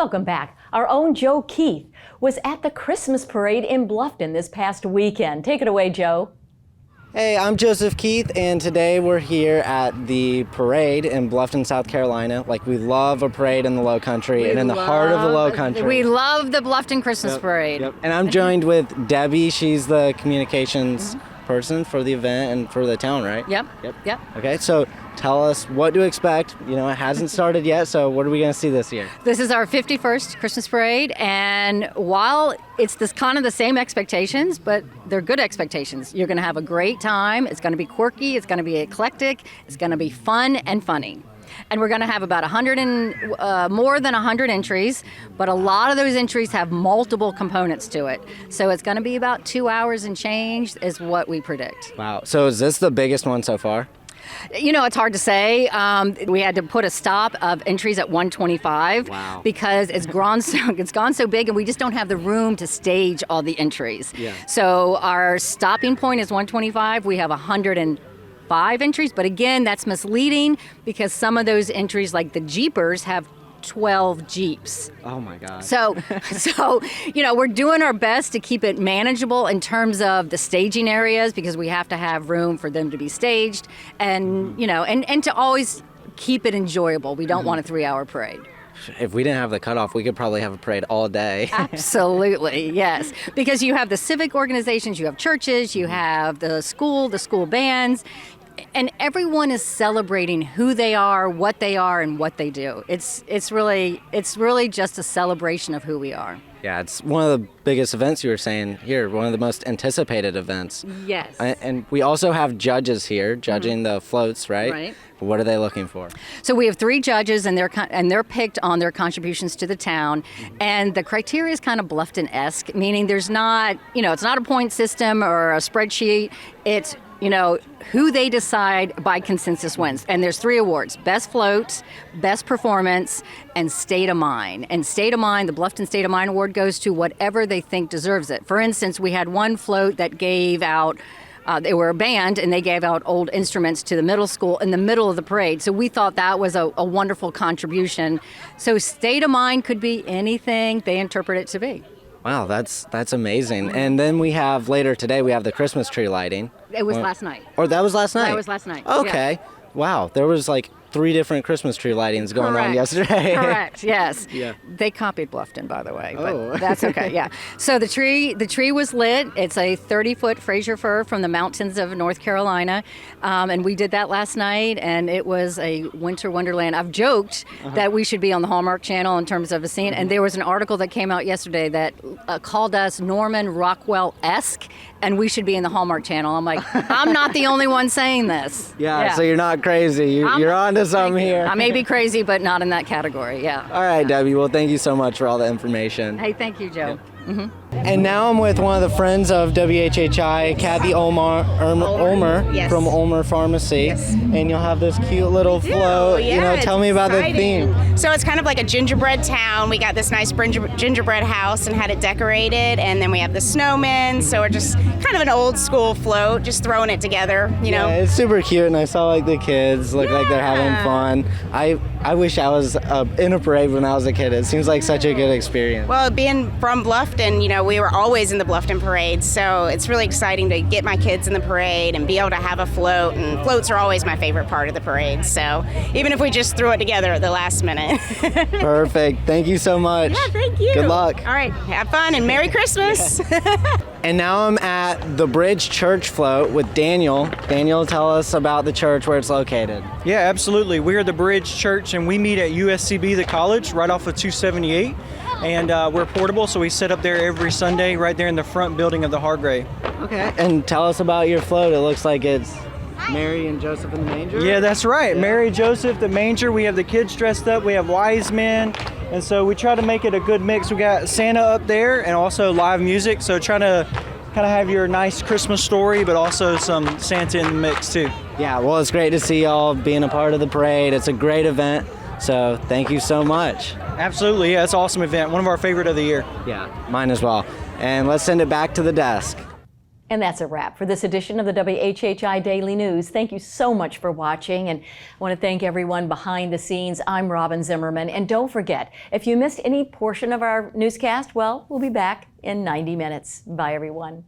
Welcome back. Our own Joe Keith was at the Christmas parade in Bluffton this past weekend. Take it away, Joe. Hey, I'm Joseph Keith, and today we're here at the parade in Bluffton, South Carolina. Like, we love a parade in the Lowcountry and in the heart of the Lowcountry. We love the Bluffton Christmas parade. Yep. And I'm joined with Debbie. She's the communications person for the event and for the town, right? Yep. Okay, so tell us what to expect. You know, it hasn't started yet, so what are we going to see this year? This is our 51st Christmas parade, and while it's this kind of the same expectations, but they're good expectations. You're going to have a great time. It's going to be quirky. It's going to be eclectic. It's going to be fun and funny. And we're going to have about more than 100 entries, but a lot of those entries have multiple components to it. So it's going to be about 2 hours and change is what we predict. Wow. So is this the biggest one so far? You know, it's hard to say. We had to put a stop of entries at 125 because it's gone so big, and we just don't have the room to stage all the entries. Yeah. So our stopping point is 125. We have 105 entries, but again, that's misleading because some of those entries, like the Jeepers, have 12 Jeeps. Oh my God. So, you know, we're doing our best to keep it manageable in terms of the staging areas because we have to have room for them to be staged and, you know, and to always keep it enjoyable. We don't want a 3-hour parade. If we didn't have the cutoff, we could probably have a parade all day. Absolutely, yes. Because you have the civic organizations, you have churches, you have the school bands, and everyone is celebrating who they are, what they are, and what they do. It's really just a celebration of who we are. Yeah, it's one of the biggest events you were saying here, one of the most anticipated events. Yes. And we also have judges here judging the floats, right? Right. What are they looking for? So we have 3 judges, and they're picked on their contributions to the town. And the criteria is kind of Bluffton-esque, meaning there's not, you know, it's not a point system or a spreadsheet. It's, you know, who they decide by consensus wins. And there's 3 awards: Best Float, Best Performance, and State of Mind. And State of Mind, the Bluffton State of Mind Award goes to whatever they think deserves it. For instance, we had one float that gave out, they were a band, and they gave out old instruments to the middle school in the middle of the parade. So we thought that was a wonderful contribution. So State of Mind could be anything they interpret it to be. Wow, that's amazing. And then we have, later today, we have the Christmas tree lighting. It was last night. Or that was last night? That was last night. Okay. Yeah. Wow, there was like 3 different Christmas tree lightings going on yesterday. Correct, yes. Yeah. They copied Bluffton, by the way, but Oh. that's okay, yeah. So the tree was lit. It's a 30-foot Fraser fir from the mountains of North Carolina, and we did that last night, and it was a winter wonderland. I've joked that we should be on the Hallmark Channel in terms of a scene, and there was an article that came out yesterday that called us Norman Rockwell-esque, and we should be in the Hallmark Channel. I'm like, I'm not the only one saying this. Yeah, so you're not crazy. You're on to something here. I may be crazy, but not in that category, yeah. All right, Debbie. Well, thank you so much for all the information. Hey, thank you, Joe. And now I'm with one of the friends of WHHI, Kathy Ulmer Yes. from Ulmer Pharmacy. Yes. And you'll have this cute little float. Yeah, you know, tell me about the theme. So it's kind of like a gingerbread town. We got this nice gingerbread house and had it decorated, and then we have the snowmen. So we're just kind of an old school float, just throwing it together, you know. Yeah, it's super cute, and I saw like the kids look like they're having fun. I wish I was in a parade when I was a kid. It seems like such a good experience. Well, being from Bluffton, you know, we were always in the Bluffton parade, so it's really exciting to get my kids in the parade and be able to have a float, and floats are always my favorite part of the parade, so even if we just threw it together at the last minute. Perfect. Thank you so much. Yeah, thank you. Good luck. All right, have fun and Merry Christmas. And now I'm at the Bridge Church float with Daniel. Daniel, tell us about the church, where it's located. Yeah, absolutely. We are the Bridge Church, and we meet at USCB, the college, right off of 278. And we're portable, so we set up there every Sunday right there in the front building of the Hargray. Okay. And tell us about your float. It looks like it's Mary and Joseph in the manger. Yeah, that's right. Yeah. Mary, Joseph, the manger. We have the kids dressed up. We have wise men. And so we try to make it a good mix. We got Santa up there and also live music. So trying to kind of have your nice Christmas story, but also some Santa in the mix too. Yeah, well, it's great to see y'all being a part of the parade. It's a great event. So thank you so much. Absolutely. Yeah, it's an awesome event. One of our favorite of the year. Yeah, mine as well. And let's send it back to the desk. And that's a wrap for this edition of the WHHI Daily News. Thank you so much for watching, and I want to thank everyone behind the scenes. I'm Robyn Zimmerman, and don't forget, if you missed any portion of our newscast, well, we'll be back in 90 minutes. Bye, everyone.